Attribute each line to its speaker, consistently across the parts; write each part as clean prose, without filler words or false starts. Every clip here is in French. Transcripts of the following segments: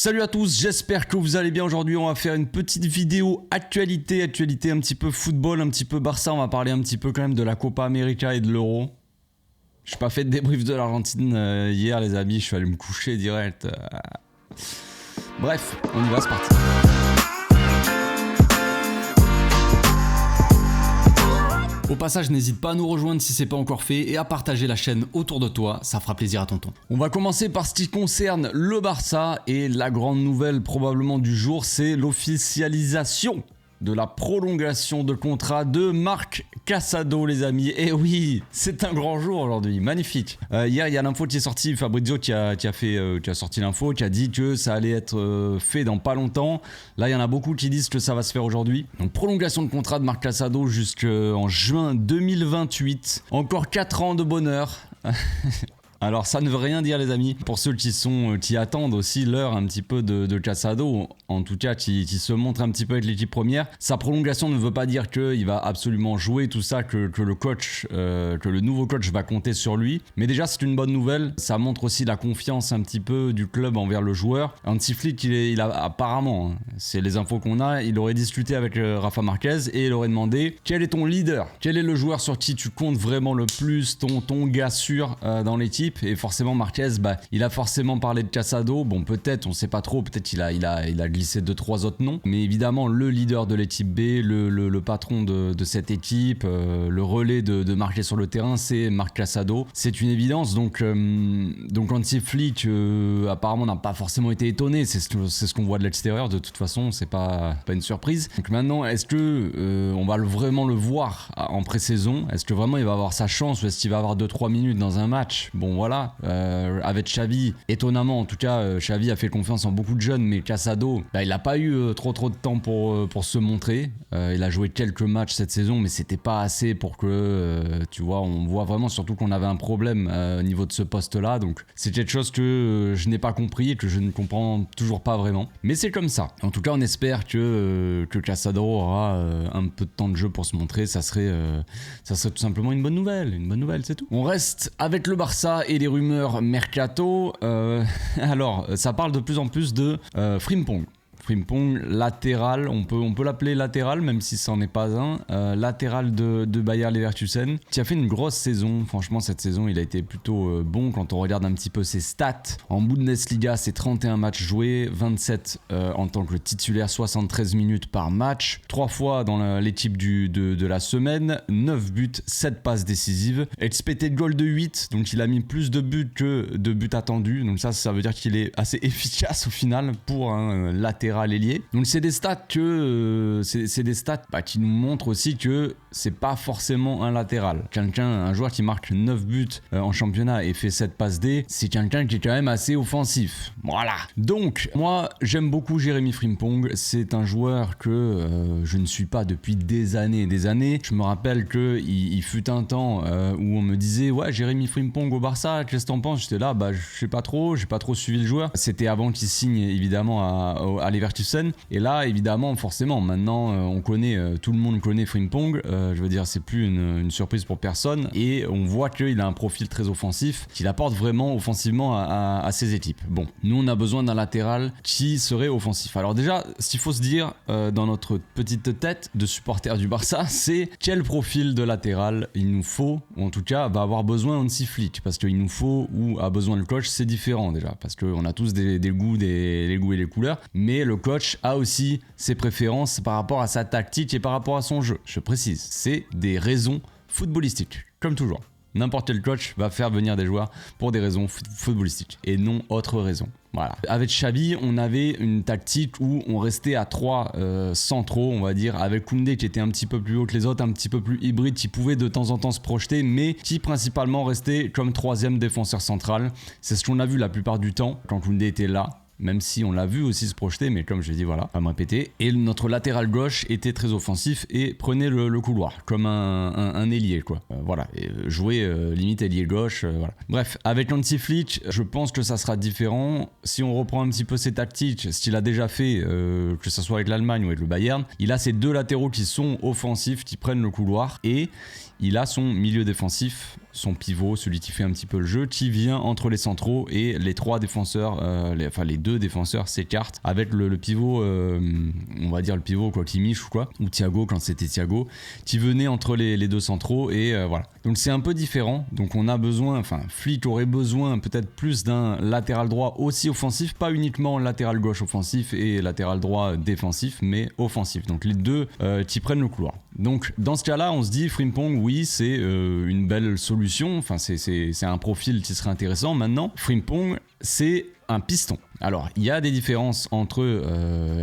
Speaker 1: Salut à tous, j'espère que vous allez bien. Aujourd'hui on va faire une petite vidéo actualité un petit peu football, un petit peu Barça. On va parler un petit peu quand même de la Copa América et de l'Euro. J'ai pas fait de débrief de l'Argentine hier les amis, je suis allé me coucher direct. Bref, on y va, c'est parti. Au passage, n'hésite pas à nous rejoindre si c'est pas encore fait et à partager la chaîne autour de toi, ça fera plaisir à tonton. On va commencer par ce qui concerne le Barça et la grande nouvelle probablement du jour, c'est l'officialisation de la prolongation de contrat de Marc Casado les amis. Et oui, c'est un grand jour aujourd'hui, magnifique. Hier il y a l'info qui est sortie, Fabrizio qui a sorti l'info, qui a dit que ça allait être fait dans pas longtemps. Là il y en a beaucoup qui disent que ça va se faire aujourd'hui. Donc prolongation de contrat de Marc Casado jusqu'en juin 2028. Encore 4 ans de bonheur. Alors ça ne veut rien dire les amis, pour ceux qui attendent aussi l'heure un petit peu de Casado, en tout cas qui se montre un petit peu avec l'équipe première, sa prolongation ne veut pas dire qu'il va absolument jouer tout ça, que le nouveau coach va compter sur lui, mais déjà c'est une bonne nouvelle, ça montre aussi la confiance un petit peu du club envers le joueur. Hansi Flick il a apparemment, c'est les infos qu'on a, il aurait discuté avec Rafa Marquez et il aurait demandé quel est ton leader, quel est le joueur sur qui tu comptes vraiment le plus, ton gars sûr dans l'équipe. Et forcément Marquez, il a forcément parlé de Casado. Bon, peut-être, on sait pas trop, peut-être il a glissé 2-3 autres noms. Mais évidemment, le leader de l'équipe B, le patron de cette équipe, le relais de Marquez sur le terrain, c'est Marc Casado. C'est une évidence. Donc Hansi Flick, apparemment, n'a pas forcément été étonné. C'est ce qu'on voit de l'extérieur. De toute façon, c'est pas une surprise. Donc maintenant, est-ce que on va vraiment le voir en pré-saison? Est-ce que vraiment il va avoir sa chance ou est-ce qu'il va avoir 2-3 minutes dans un match? Bon, voilà, avec Xavi, étonnamment en tout cas, Xavi a fait confiance en beaucoup de jeunes, mais Casado, il n'a pas eu trop de temps pour se montrer. Il a joué quelques matchs cette saison, mais c'était pas assez pour que, tu vois, on voit vraiment surtout qu'on avait un problème au niveau de ce poste-là. Donc c'est quelque chose que je n'ai pas compris et que je ne comprends toujours pas vraiment. Mais c'est comme ça. En tout cas, on espère que Casado aura un peu de temps de jeu pour se montrer. Ça serait tout simplement une bonne nouvelle, c'est tout. On reste avec le Barça et les rumeurs mercato. Alors, ça parle de plus en plus de Frimpong. Frimpong, latéral, on peut l'appeler latéral, même si ça n'en est pas un. Latéral de Bayer Leverkusen, qui a fait une grosse saison. Franchement, cette saison, il a été plutôt bon quand on regarde un petit peu ses stats. En Bundesliga, c'est 31 matchs joués, 27 en tant que titulaire, 73 minutes par match. 3 fois dans l'équipe de la semaine, 9 buts, 7 passes décisives. Expected goal de 8, donc il a mis plus de buts que de buts attendus. Donc ça veut dire qu'il est assez efficace au final pour un latéral ailier. Donc c'est des stats qui nous montrent aussi que c'est pas forcément un latéral. Un joueur qui marque 9 buts en championnat et fait 7 passes D, c'est quelqu'un qui est quand même assez offensif. Voilà. Donc moi j'aime beaucoup Jérémy Frimpong. C'est un joueur que je ne suis pas depuis des années. Je me rappelle que il fut un temps où on me disait ouais Jérémy Frimpong au Barça, qu'est-ce que t'en penses? J'étais là, je sais pas trop, j'ai pas trop suivi le joueur. C'était avant qu'il signe évidemment à Leverkusen. Et là, évidemment, forcément, maintenant, on connaît, tout le monde connaît Frimpong. Je veux dire, c'est plus une surprise pour personne. Et on voit qu'il a un profil très offensif, qu'il apporte vraiment offensivement à ses équipes. Bon, nous, on a besoin d'un latéral qui serait offensif. Alors déjà, ce qu'il faut se dire dans notre petite tête de supporter du Barça, c'est quel profil de latéral il nous faut, ou en tout cas, va avoir besoin Hansi Flick. Parce qu'il nous faut, ou a besoin le coach, c'est différent déjà. Parce qu'on a tous des goûts, les goûts et les couleurs. Mais le coach a aussi ses préférences par rapport à sa tactique et par rapport à son jeu. Je précise, c'est des raisons footballistiques, comme toujours. N'importe quel coach va faire venir des joueurs pour des raisons footballistiques et non autre raison. Voilà. Avec Xavi, on avait une tactique où on restait à 3 centraux, on va dire, avec Koundé qui était un petit peu plus haut que les autres, un petit peu plus hybride, qui pouvait de temps en temps se projeter, mais qui principalement restait comme 3e défenseur central. C'est ce qu'on a vu la plupart du temps quand Koundé était là. Même si on l'a vu aussi se projeter, mais comme je l'ai dit, voilà, pas me répéter. Et notre latéral gauche était très offensif et prenait le couloir, comme un ailier, quoi. Voilà, et jouer limite ailier gauche, voilà. Bref, avec Hansi Flick, je pense que ça sera différent. Si on reprend un petit peu ses tactiques, ce qu'il a déjà fait, que ce soit avec l'Allemagne ou avec le Bayern, il a ces deux latéraux qui sont offensifs, qui prennent le couloir, et il a son milieu défensif, son pivot, celui qui fait un petit peu le jeu, qui vient entre les centraux et les trois défenseurs, les deux défenseurs s'écartent avec le pivot, on va dire le pivot quoi, Kimmich ou Thiago quand c'était Thiago, qui venait entre les deux centraux et voilà. Donc c'est un peu différent, donc on a besoin, Flick aurait besoin peut-être plus d'un latéral droit aussi offensif, pas uniquement latéral gauche offensif et latéral droit défensif, mais offensif, donc les deux qui prennent le couloir. Donc dans ce cas-là, on se dit Frimpong, oui, c'est une belle solution, c'est un profil qui serait intéressant. Maintenant, Frimpong, c'est un piston. Alors, il y a des différences entre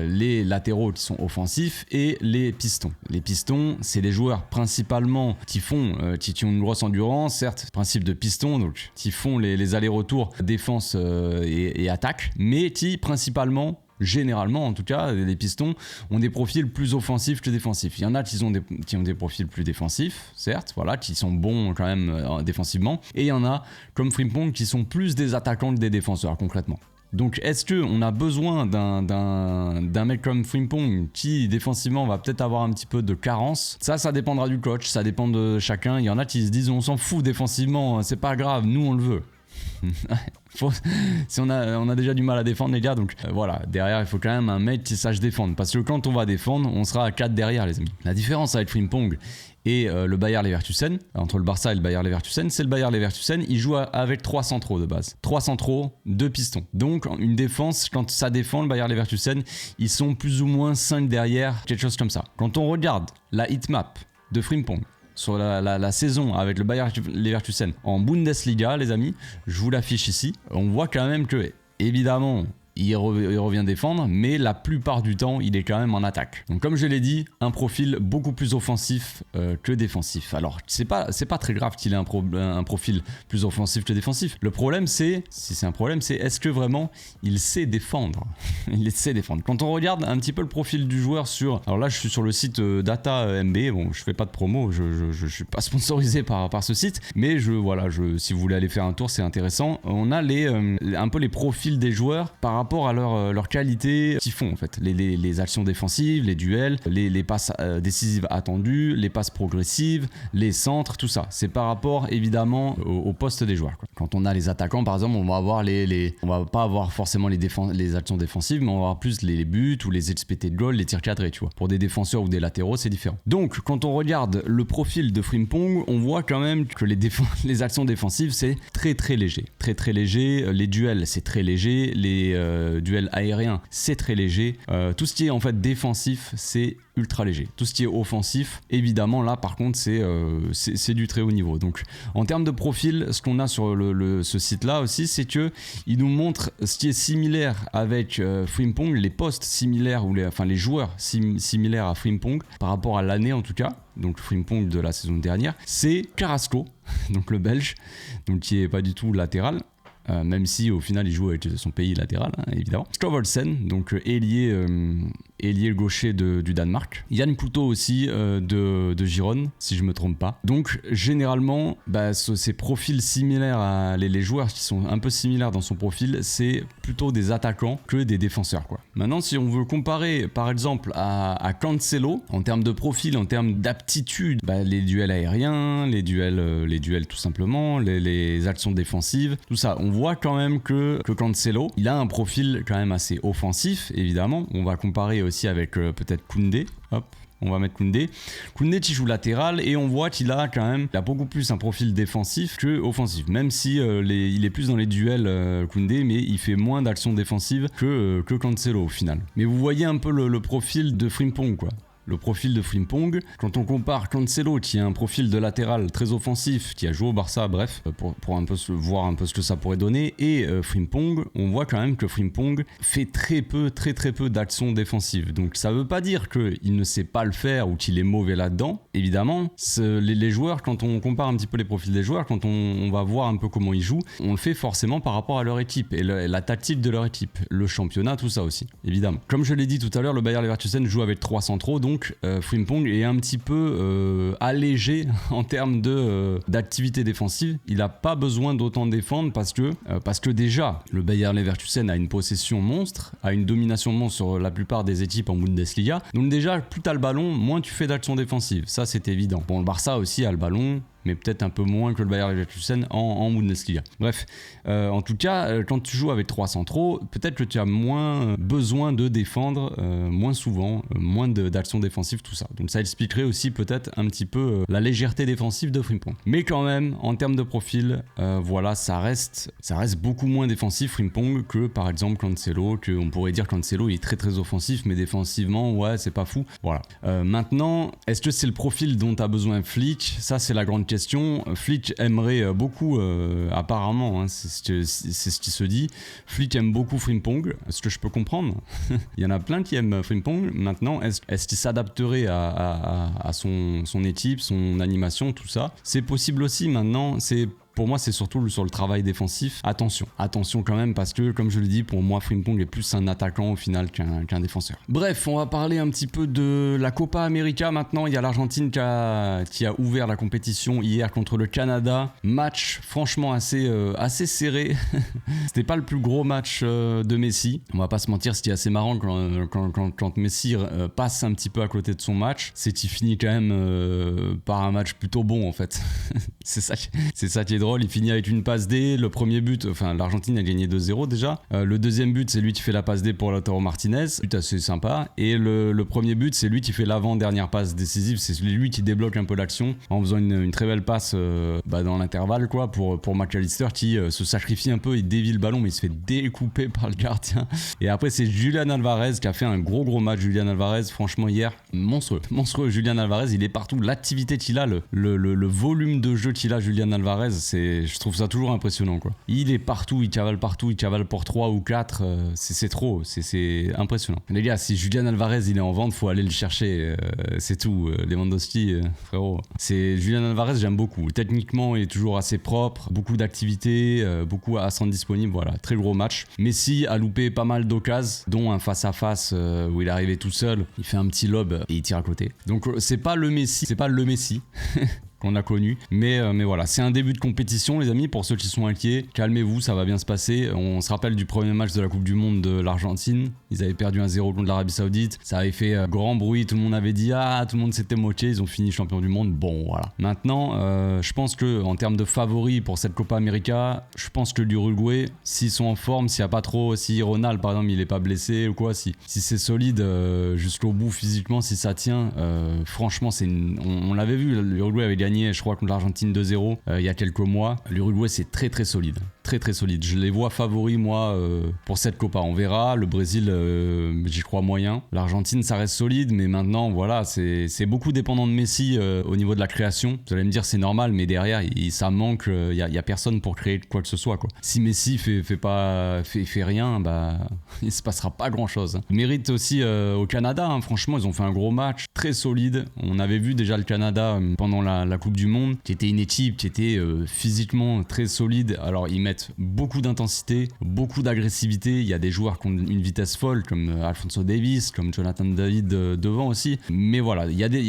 Speaker 1: les latéraux qui sont offensifs et les pistons. Les pistons, c'est des joueurs principalement qui ont une grosse endurance, certes, principe de piston, donc qui font les allers-retours défense et attaque, mais qui principalement, généralement en tout cas, les pistons ont des profils plus offensifs que défensifs. Il y en a qui ont des profils plus défensifs, certes, voilà, qui sont bons quand même défensivement, et il y en a comme Frimpong qui sont plus des attaquants que des défenseurs concrètement. Donc est-ce qu'on a besoin d'un mec comme Frimpong qui défensivement va peut-être avoir un petit peu de carence? Ça dépendra du coach, ça dépend de chacun. Il y en a qui se disent on s'en fout défensivement, c'est pas grave, nous on le veut. Si on a déjà du mal à défendre les gars, donc voilà, derrière il faut quand même un mec qui sache défendre, parce que quand on va défendre on sera à 4 derrière les amis. La différence avec Frimpong et le Bayer Leverkusen, entre le Barça et le Bayer Leverkusen, c'est le Bayer Leverkusen, il joue avec 3 centraux de base, 3 centraux, 2 pistons, donc une défense, quand ça défend le Bayer Leverkusen, ils sont plus ou moins 5 derrière, quelque chose comme ça. Quand on regarde la hitmap de Frimpong sur la saison avec le Bayer Leverkusen en Bundesliga, les amis, je vous l'affiche ici, on voit quand même que, évidemment, il revient défendre, mais la plupart du temps, il est quand même en attaque. Donc comme je l'ai dit, un profil beaucoup plus offensif que défensif. Alors, c'est pas très grave qu'il ait un profil plus offensif que défensif. Le problème, si c'est un problème, c'est est-ce que vraiment il sait défendre? Il sait défendre. Quand on regarde un petit peu le profil du joueur alors là, je suis sur le site Data MB, bon, je fais pas de promo, je suis pas sponsorisé par ce site, mais si vous voulez aller faire un tour, c'est intéressant. On a un peu les profils des joueurs par rapport à leur qualité qu'ils font en fait, les actions défensives, les duels, les passes décisives attendues, les passes progressives, les centres, tout ça. C'est par rapport évidemment au poste des joueurs, quoi. Quand on a les attaquants par exemple, on va pas avoir forcément les actions défensives, mais on va avoir plus les buts ou les expected goals, les tirs cadrés, tu vois. Pour des défenseurs ou des latéraux, c'est différent. Donc quand on regarde le profil de Frimpong, on voit quand même que les actions défensives c'est très très léger, très léger. Les duels c'est très léger, les duel aérien c'est très léger, tout ce qui est en fait défensif c'est ultra léger, tout ce qui est offensif évidemment là par contre c'est du très haut niveau. Donc en termes de profil, ce qu'on a sur ce site là aussi, c'est que il nous montre ce qui est similaire avec Frimpong, les postes similaires ou les joueurs similaires à Frimpong par rapport à l'année en tout cas. Donc Frimpong de la saison dernière, c'est Carrasco, donc le Belge, donc qui est pas du tout latéral. Même si au final il joue avec son pays latéral, hein, évidemment. Skjoldsen, donc ailier gaucher du Danemark. Yann Couto aussi de Gironne, si je me trompe pas. Donc généralement, ces profils similaires les joueurs qui sont un peu similaires dans son profil, c'est plutôt des attaquants que des défenseurs, quoi. Maintenant, si on veut comparer par exemple à Cancelo, en termes de profil, en termes d'aptitude, les duels aériens, les duels tout simplement, les actions défensives, tout ça, on voit quand même que Cancelo, il a un profil quand même assez offensif, évidemment. On va comparer aussi avec peut-être Koundé. Hop, on va mettre Koundé. Koundé qui joue latéral et on voit qu'il a beaucoup plus un profil défensif que offensif. Même si il est plus dans les duels Koundé, mais il fait moins d'actions défensives que Cancelo au final. Mais vous voyez un peu le profil de Frimpong, quoi. Le profil de Frimpong, quand on compare Cancelo qui a un profil de latéral très offensif, qui a joué au Barça, bref, pour un peu voir un peu ce que ça pourrait donner, et Frimpong, on voit quand même que Frimpong fait très peu d'actions défensives. Donc ça veut pas dire qu'il ne sait pas le faire ou qu'il est mauvais là-dedans. Évidemment, les joueurs, quand on compare un petit peu les profils des joueurs, quand on va voir un peu comment ils jouent, on le fait forcément par rapport à leur équipe et la tactique de leur équipe, le championnat, tout ça aussi, évidemment. Comme je l'ai dit tout à l'heure, le Bayer Leverkusen joue avec 3 centraux, donc donc Frimpong est un petit peu allégé en termes d'activité défensive. Il n'a pas besoin d'autant défendre parce que déjà, le Bayer Leverkusen a une possession monstre, a une domination monstre sur la plupart des équipes en Bundesliga. Donc déjà, plus tu as le ballon, moins tu fais d'actions défensives. Ça, c'est évident. Bon, le Barça aussi a le ballon, mais peut-être un peu moins que le Bayer Leverkusen en Bundesliga. Bref, en tout cas, quand tu joues avec 3 centraux, peut-être que tu as moins besoin de défendre, moins souvent, moins d'actions défensives, tout ça. Donc ça expliquerait aussi peut-être un petit peu la légèreté défensive de Frimpong. Mais quand même, en termes de profil, voilà, ça reste beaucoup moins défensif Frimpong que par exemple Cancelo, que on pourrait dire Cancelo il est très très offensif, mais défensivement, ouais, c'est pas fou. Voilà. Maintenant, est-ce que c'est le profil dont a besoin Flick? Ça, c'est la grande question. Flick aimerait beaucoup, apparemment, hein, c'est ce qui se dit. Flick aime beaucoup Frimpong, ce que je peux comprendre. Il y en a plein qui aiment Frimpong. Maintenant, est-ce qu'il s'adapterait à son équipe, son animation, tout ça? C'est possible aussi. Maintenant, pour moi, c'est surtout sur le travail défensif. Attention quand même, parce que, comme je le dis, pour moi, Frimpong est plus un attaquant au final qu'un défenseur. Bref, on va parler un petit peu de la Copa América maintenant. Il y a l'Argentine qui a ouvert la compétition hier contre le Canada. Match franchement assez serré. C'était pas le plus gros match de Messi. On va pas se mentir, c'était assez marrant quand Messi passe un petit peu à côté de son match. C'est qu'il finit quand même par un match plutôt bon en fait. c'est ça qui est drôle. Il finit avec une passe D, le premier but, enfin l'Argentine a gagné 2-0 déjà. Le deuxième but, c'est lui qui fait la passe D pour Lautaro Martinez, but assez sympa. Et le premier but, c'est lui qui fait l'avant-dernière passe décisive, c'est lui qui débloque un peu l'action en faisant une très belle passe dans l'intervalle quoi pour McAllister qui se sacrifie un peu, il dévie le ballon mais il se fait découper par le gardien. Et après c'est Julian Alvarez qui a fait un gros match. Julian Alvarez, franchement hier, monstrueux. Julian Alvarez, il est partout, l'activité qu'il a, le volume de jeu qu'il a, Julian Alvarez, je trouve ça toujours impressionnant quoi. Il est partout, il cavale pour 3 ou 4, c'est trop, c'est impressionnant. Les gars, si Julian Alvarez il est en vente, faut aller le chercher, c'est tout. Lewandowski, frérot. Julian Alvarez, j'aime beaucoup. Techniquement, il est toujours assez propre, beaucoup d'activités, beaucoup à se rendre disponible, voilà, très gros match. Messi a loupé pas mal d'occasions, dont un face-à-face où il est arrivé tout seul, il fait un petit lob et il tire à côté. Donc c'est pas le Messi qu'on a connu, mais voilà, c'est un début de compétition les amis. Pour ceux qui sont inquiets, calmez-vous, ça va bien se passer. On se rappelle du premier match de la Coupe du Monde de l'Argentine, ils avaient perdu 1-0 contre l'Arabie Saoudite, ça avait fait grand bruit, tout le monde avait dit tout le monde s'était moqué, ils ont fini champion du monde. Bon voilà, maintenant je pense que en termes de favoris pour cette Copa América, je pense que l'Uruguay, s'ils sont en forme, s'il y a pas trop, si Ronald par exemple il est pas blessé ou quoi, si c'est solide jusqu'au bout physiquement, si ça tient, franchement on l'avait vu, l'Uruguay avait gagné je crois contre l'Argentine 2-0 il y a quelques mois. L'Uruguay c'est très solide, très solide. Je les vois favoris moi pour cette Copa. On verra. Le Brésil j'y crois moyen. L'Argentine ça reste solide, mais maintenant voilà, c'est beaucoup dépendant de Messi au niveau de la création. Vous allez me dire c'est normal, mais derrière ça manque, il y a personne pour créer quoi que ce soit quoi. Si Messi fait rien, il se passera pas grand chose. Mérite aussi au Canada, hein. Franchement ils ont fait un gros match très solide. On avait vu déjà le Canada pendant la Coupe du Monde, qui était une équipe qui était physiquement très solide. Alors ils mettent beaucoup d'intensité, beaucoup d'agressivité. Il y a des joueurs qui ont une vitesse folle comme Alphonso Davies, comme Jonathan David devant aussi. Mais voilà,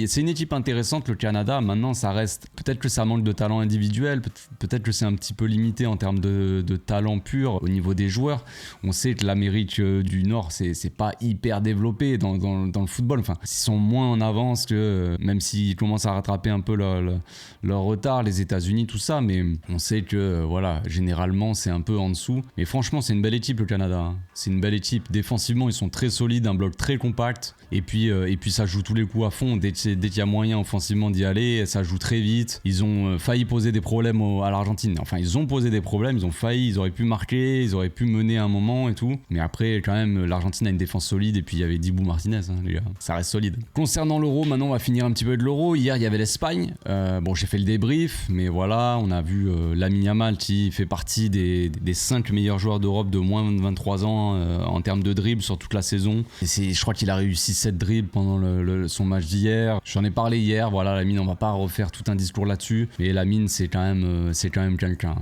Speaker 1: c'est une équipe intéressante le Canada. Maintenant ça reste, peut-être que ça manque de talent individuel, peut-être que c'est un petit peu limité en termes de talent pur au niveau des joueurs. On sait que l'Amérique du Nord c'est pas hyper développé dans le football. Enfin, ils sont moins en avance que même s'ils commencent à rattraper un peu leur retard, les États-Unis, tout ça, mais on sait que voilà, généralement c'est un peu en dessous. Mais franchement, c'est une belle équipe le Canada. Hein. C'est une belle équipe. Défensivement, ils sont très solides, un bloc très compact. Et puis ça joue tous les coups à fond. Dès qu'il y a moyen offensivement d'y aller, ça joue très vite. Ils ont failli poser des problèmes à l'Argentine. Enfin, ils ont posé des problèmes, ils ont failli, ils auraient pu marquer, ils auraient pu mener un moment et tout. Mais après, quand même, l'Argentine a une défense solide. Et puis il y avait Dibu Martinez, hein, les gars. Ça reste solide. Concernant l'Euro, maintenant on va finir un petit peu de l'Euro. Hier, il y avait l'Espagne. Bon, j'ai fait le débrief, mais voilà, on a vu Lamine Yamal qui fait partie partie des 5 meilleurs joueurs d'Europe de moins de 23 ans en termes de dribble sur toute la saison. Et je crois qu'il a réussi 7 dribbles pendant son match d'hier. J'en ai parlé hier, voilà, Lamine, on va pas refaire tout un discours là-dessus, mais Lamine c'est quand même quelqu'un.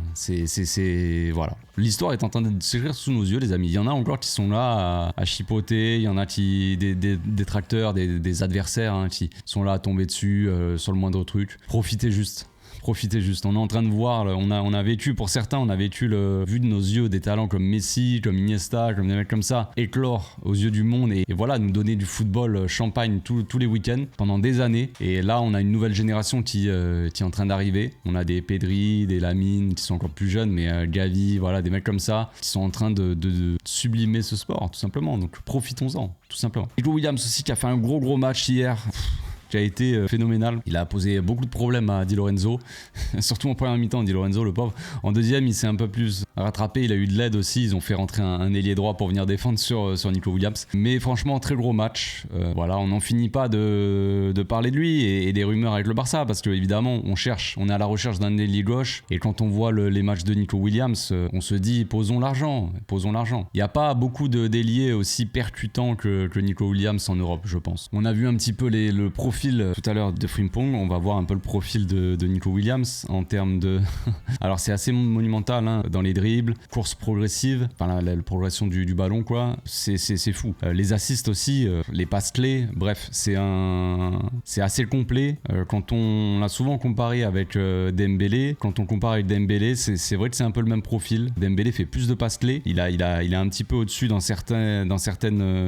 Speaker 1: Voilà. L'histoire est en train de s'écrire sous nos yeux, les amis. Il y en a encore qui sont là à chipoter, il y en a des détracteurs, des adversaires hein, qui sont là à tomber dessus sur le moindre truc. Profitez juste. On est en train de voir, on a vécu, pour certains, on a vécu vu de nos yeux des talents comme Messi, comme Iniesta, comme des mecs comme ça, éclore aux yeux du monde et voilà, nous donner du football champagne tous les week-ends pendant des années. Et là, on a une nouvelle génération qui est en train d'arriver. On a des Pedri, des Lamine qui sont encore plus jeunes, mais Gavi, voilà, des mecs comme ça qui sont en train de sublimer ce sport, tout simplement. Donc profitons-en, tout simplement. Nico Williams aussi qui a fait un gros match hier. Qui a été phénoménal. Il a posé beaucoup de problèmes à Di Lorenzo, surtout en première mi-temps, Di Lorenzo, le pauvre. En deuxième, il s'est un peu plus rattrapé, il a eu de l'aide aussi, ils ont fait rentrer un ailier droit pour venir défendre sur Nico Williams. Mais franchement, très gros match. Voilà, on n'en finit pas de parler de lui et des rumeurs avec le Barça, parce que évidemment, on est à la recherche d'un ailier gauche, et quand on voit les matchs de Nico Williams, on se dit, posons l'argent. Il n'y a pas beaucoup d'ailiers aussi percutants que Nico Williams en Europe, je pense. On a vu un petit peu le profil tout à l'heure de Frimpong, on va voir un peu le profil de Nico Williams en termes de... Alors c'est assez monumental hein, dans les dribbles, course progressive, enfin la progression du ballon quoi, c'est fou. Les assists aussi, les passes clés, bref, c'est assez complet. Quand on l'a souvent comparé avec Dembélé, c'est vrai que c'est un peu le même profil. Dembélé fait plus de passes clés, il est un petit peu au-dessus dans certaines,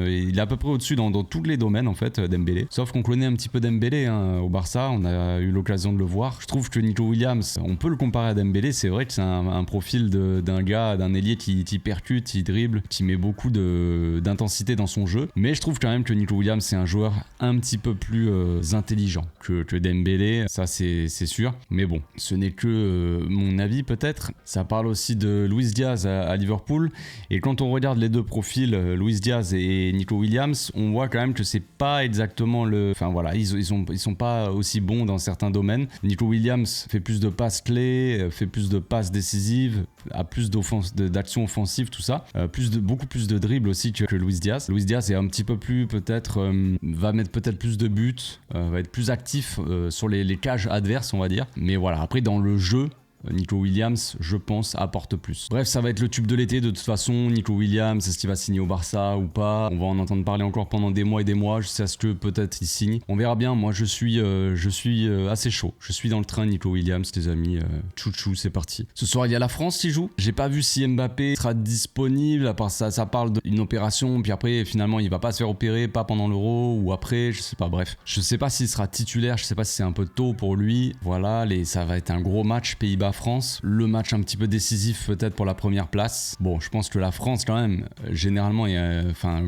Speaker 1: il est à peu près au-dessus dans tous les domaines en fait, Dembélé. Sauf qu'on connaît un petit peu Dembélé hein, au Barça, on a eu l'occasion de le voir. Je trouve que Nico Williams, on peut le comparer à Dembélé, c'est vrai que c'est un profil d'un ailier qui percute, qui dribble, qui met beaucoup d'intensité dans son jeu. Mais je trouve quand même que Nico Williams c'est un joueur un petit peu plus intelligent que Dembélé, ça c'est sûr. Mais bon, ce n'est que mon avis peut-être. Ça parle aussi de Luis Diaz à Liverpool. Et quand on regarde les deux profils, Luis Diaz et Nico Williams, on voit quand même que c'est pas exactement Enfin voilà, ils sont pas aussi bons dans certains domaines. Nico Williams fait plus de passes clés, fait plus de passes décisives, a plus d'actions offensives, tout ça. Beaucoup plus de dribbles aussi que Luis Diaz. Luis Diaz est un petit peu plus peut-être, va mettre peut-être plus de buts, va être plus actif sur les cages adverses, on va dire. Mais voilà, après dans le jeu, Nico Williams, je pense, apporte plus. Bref, ça va être le tube de l'été de toute façon. Nico Williams, est-ce qu'il va signer au Barça ou pas? On va en entendre parler encore pendant des mois et des mois. Je sais ce que peut-être il signe. On verra bien. Moi, je suis assez chaud. Je suis dans le train Nico Williams, les amis. Chouchou, c'est parti. Ce soir, il y a la France qui joue. J'ai pas vu si Mbappé sera disponible. À part ça parle d'une opération. Puis après, finalement, il va pas se faire opérer, pas pendant l'Euro ou après. Je sais pas. Bref, je sais pas s'il sera titulaire. Je sais pas si c'est un peu tôt pour lui. Voilà, ça va être un gros match Pays-Bas France, le match un petit peu décisif peut-être pour la première place. Bon, je pense que la France quand même, généralement,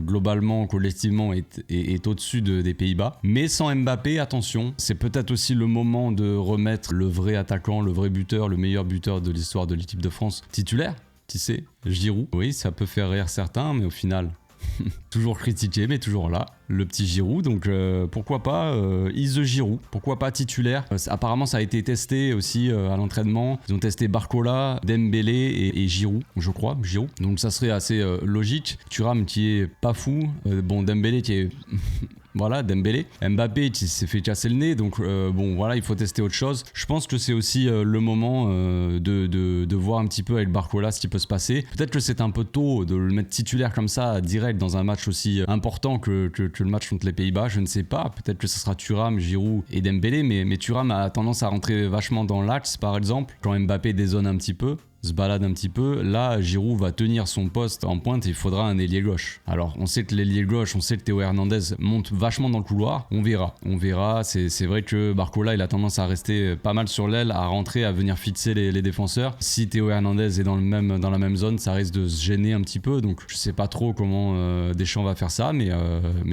Speaker 1: globalement, collectivement, est au-dessus des Pays-Bas. Mais sans Mbappé, attention, c'est peut-être aussi le moment de remettre le vrai attaquant, le vrai buteur, le meilleur buteur de l'histoire de l'équipe de France titulaire. Qui sait? Giroud. Oui, ça peut faire rire certains, mais au final... toujours critiqué mais toujours là, le petit Giroud, donc pourquoi pas Is the Giroud, pourquoi pas titulaire. Apparemment ça a été testé aussi à l'entraînement, ils ont testé Barcola, Dembélé et Giroud, je crois, Giroud, donc ça serait assez logique. Thuram qui est pas fou, Dembélé qui est... Voilà, Dembélé. Mbappé qui s'est fait casser le nez, donc voilà, il faut tester autre chose. Je pense que c'est aussi le moment de voir un petit peu avec Barcola ce qui peut se passer. Peut-être que c'est un peu tôt de le mettre titulaire comme ça, direct, dans un match aussi important que le match contre les Pays-Bas, je ne sais pas. Peut-être que ce sera Thuram, Giroud et Dembélé, mais Thuram a tendance à rentrer vachement dans l'axe, par exemple, quand Mbappé dézone un petit peu. Se balade un petit peu, là Giroud va tenir son poste en pointe et il faudra un ailier gauche. Alors on sait que l'ailier gauche, on sait que Théo Hernandez monte vachement dans le couloir, on verra, c'est vrai que Barcola il a tendance à rester pas mal sur l'aile, à rentrer, à venir fixer les défenseurs. Si Théo Hernandez est dans la même zone, ça risque de se gêner un petit peu, donc je sais pas trop comment Deschamps va faire ça, mais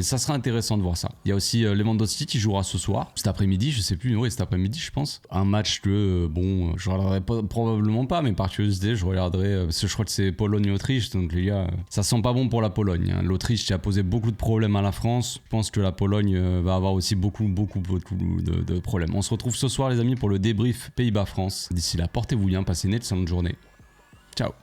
Speaker 1: ça sera intéressant de voir ça. Il y a aussi Lewandowski qui jouera ce soir, cet après-midi, je sais plus, oui cet après-midi je pense. Un match que, je regarderai probablement pas, mais par je regarderai, parce que je crois que c'est Pologne-Autriche, donc les gars, ça sent pas bon pour la Pologne. L'Autriche qui a posé beaucoup de problèmes à la France, je pense que la Pologne va avoir aussi beaucoup de problèmes. On se retrouve ce soir les amis pour le débrief Pays-Bas-France. D'ici là, portez-vous bien, passez une excellente journée. Ciao.